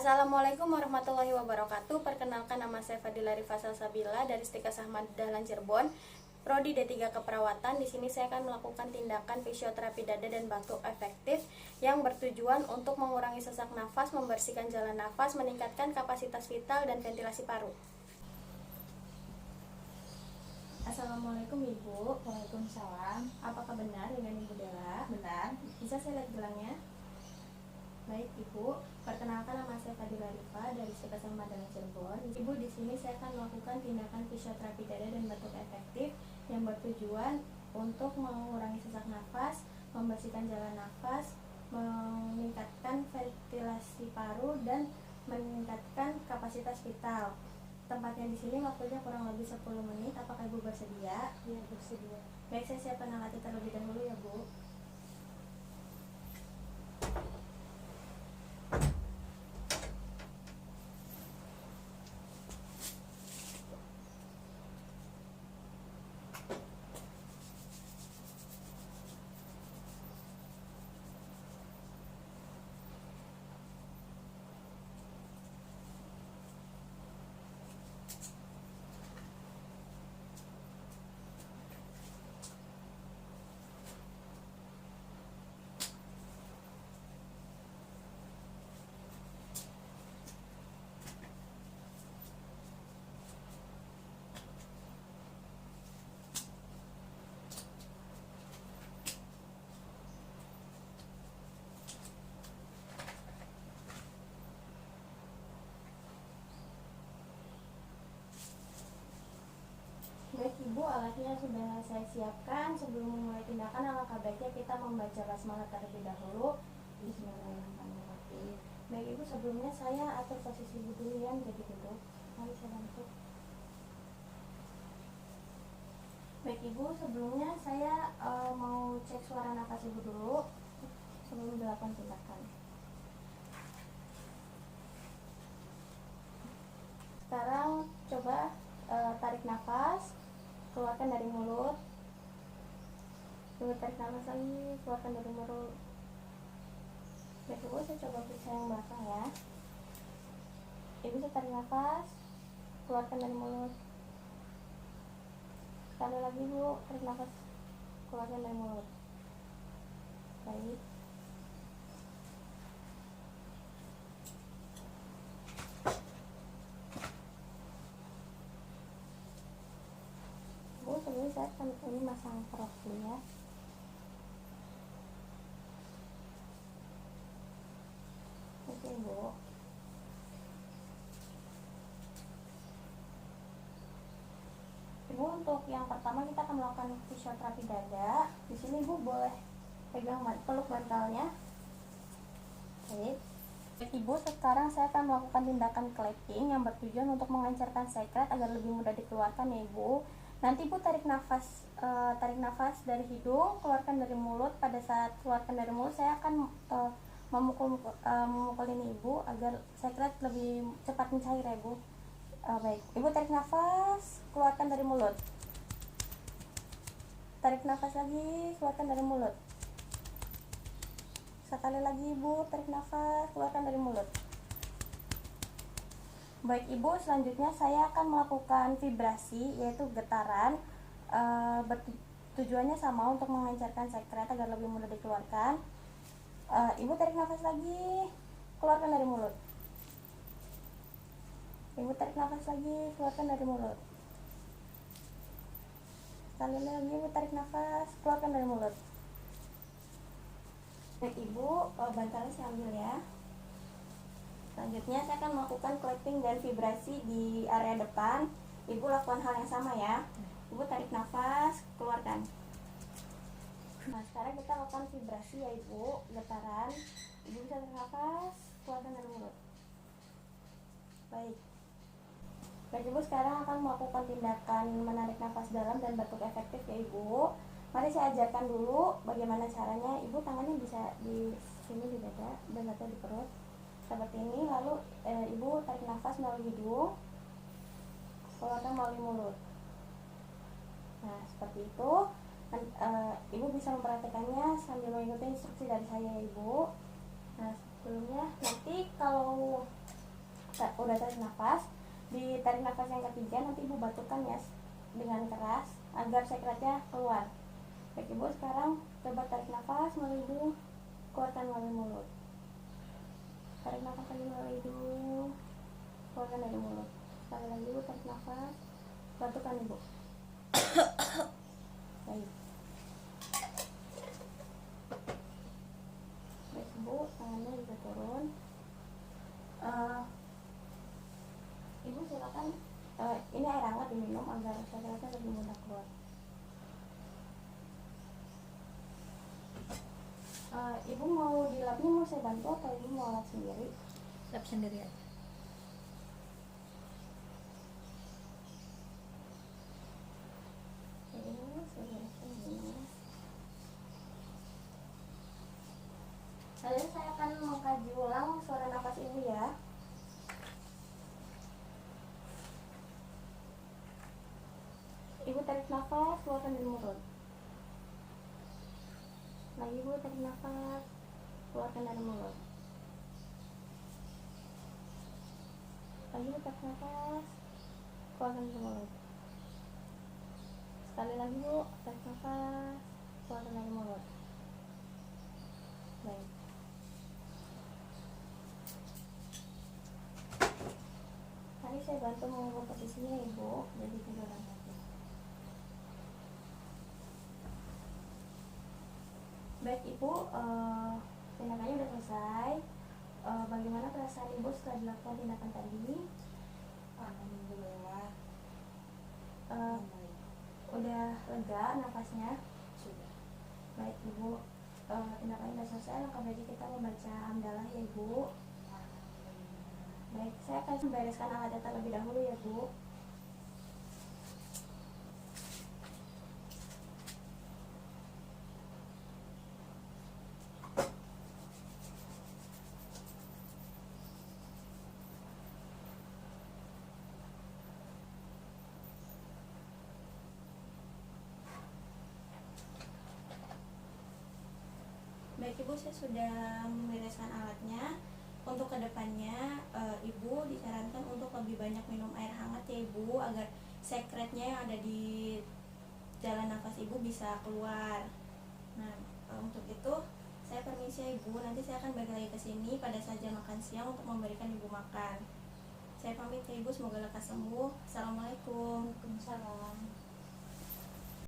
Assalamualaikum warahmatullahi wabarakatuh. Perkenalkan, nama saya Fadila Rifa Salsabila dari Stika Sahmad Dahlan Cirebon, Prodi D3 Keperawatan. Di sini saya akan melakukan tindakan fisioterapi dada dan batuk efektif yang bertujuan untuk mengurangi sesak nafas, membersihkan jalan nafas, meningkatkan kapasitas vital dan ventilasi paru. Assalamualaikum Ibu. Waalaikumsalam. Apakah benar dengan Ibu Dela? Benar. Bisa saya lihat gelangnya? Baik Ibu, perkenalkan, nama saya Fadila Rifa dari Stika Sahmad Dahlan Cirebon. Ibu, di sini saya akan melakukan tindakan fisioterapi dada dan batuk efektif yang bertujuan untuk mengurangi sesak nafas, membersihkan jalan nafas, meningkatkan ventilasi paru dan meningkatkan kapasitas vital. Tempatnya di sini waktunya kurang lebih 10 menit. Apakah Ibu bersedia? Iya, bersedia. Baik, saya siapkan alatnya terlebih dahulu ya Bu. Baik Ibu, alatnya sudah saya siapkan. Sebelum memulai tindakan, alangkah baiknya kita membaca basmalah terlebih dahulu. Bismillahirrahmanirrahim. Baik Ibu, sebelumnya saya atur posisi Ibu dulu ya, menjadi duduk. Mari saya bantu. Baik Ibu, sebelumnya saya mau cek suara nafas Ibu dulu sebelum dilakukan tindakan. Sekarang coba tarik nafas, keluarkan dari mulut. Ibu tarik nafas lagi, keluarkan dari mulut. Baik Ibu, saya coba periksa yang belakang ya. Ibu bisa tarik nafas, keluarkan dari mulut. Sekali lagi Bu, tarik nafas, keluarkan dari mulut. Baik. Bu, sebelumnya saya akan ini masang prof dulu ya. Oke Bu. Ibu, untuk yang pertama kita akan melakukan fisioterapi dada. Di sini Ibu boleh pegang peluk bantalnya. Baik. Ibu, sekarang saya akan melakukan tindakan clapping yang bertujuan untuk mengencerkan sekret agar lebih mudah dikeluarkan ya Ibu. Nanti Ibu tarik nafas dari hidung, keluarkan dari mulut. Pada saat keluarkan dari mulut, saya akan memukul ini Ibu agar sekret lebih cepat mencair ya Ibu. Baik, Ibu tarik nafas, keluarkan dari mulut. Tarik nafas lagi, keluarkan dari mulut. Sekali lagi Ibu, tarik nafas, keluarkan dari mulut. Baik Ibu, selanjutnya saya akan melakukan vibrasi, yaitu getaran. Tujuannya sama, untuk mengencerkan sekret agar lebih mudah dikeluarkan. Ibu tarik nafas lagi, keluarkan dari mulut. Ibu tarik nafas lagi, keluarkan dari mulut. Sekali lagi Ibu tarik nafas, keluarkan dari mulut. Baik Ibu, bantalnya saya ambil ya. Selanjutnya saya akan melakukan clapping dan vibrasi di area depan. Ibu lakukan hal yang sama ya. Ibu tarik nafas, keluarkan. Nah, sekarang kita lakukan vibrasi ya Ibu, getaran. Ibu bisa tarik nafas, keluarkan dari mulut. Baik. Baik Ibu, sekarang akan melakukan tindakan menarik nafas dalam dan batuk efektif ya Ibu. Mari saya ajarkan dulu bagaimana caranya. Ibu tangannya bisa di sini di dada dan atau di perut seperti ini. Lalu Ibu tarik nafas melalui hidung, keluarkan melalui mulut. Nah, seperti itu. Ibu bisa memperhatikannya sambil mengikuti instruksi dari saya Ibu. Nah, sebelumnya nanti kalau udah tarik nafas, di tarik nafas yang ketiga nanti ibu batukkan ya dengan keras agar sekretnya keluar. Baik ibu, sekarang coba tarik nafas melalui hidung, keluarkan melalui mulut. Tarik nafas lagi melalui hidung, keluarkan dari mulut. Sekali lagi ibu, tarik nafas, batukkan ibu. Baik. Baik ibu, tangannya bisa turun. Ibu silakan, ini air hangat diminum agar sekretnya lebih mudah keluar. Ibu mau dilapnya, mau saya bantu atau ibu mau lap sendiri? Lap sendiri aja. Lalu saya akan mengkaji ulang suara nafas ibu ya. Ibu tarik nafas, keluarkan dari mulut. Lagi ibu tarik nafas, keluarkan dari mulut. Lagi ibu tarik nafas, keluarkan dari mulut. Sekali lagi bu, tarik nafas, keluarkan dari mulut. Baik. Mari saya bantu mengubah posisinya ibu, jadi tiduran lagi. Baik ibu, tindakannya udah selesai. Bagaimana perasaan ibu setelah dilakukan tindakan tadi? Alhamdulillah. Udah lega nafasnya? Sudah. Baik ibu, tindakannya udah selesai. Langkah berikutnya kita membaca hamdalah ya ibu. Baik, saya akan membereskan alatnya terlebih dahulu ya bu. Baik ibu, saya sudah membereskan alatnya. Untuk kedepannya ibu disarankan untuk lebih banyak minum air hangat ya ibu, agar sekretnya yang ada di jalan nafas ibu bisa keluar. Nah, untuk itu saya permisi ya ibu, nanti saya akan balik lagi ke sini pada saat jam makan siang untuk memberikan ibu makan. Saya pamit ya ibu, semoga lekas sembuh. Assalamualaikum. Waalaikumsalam.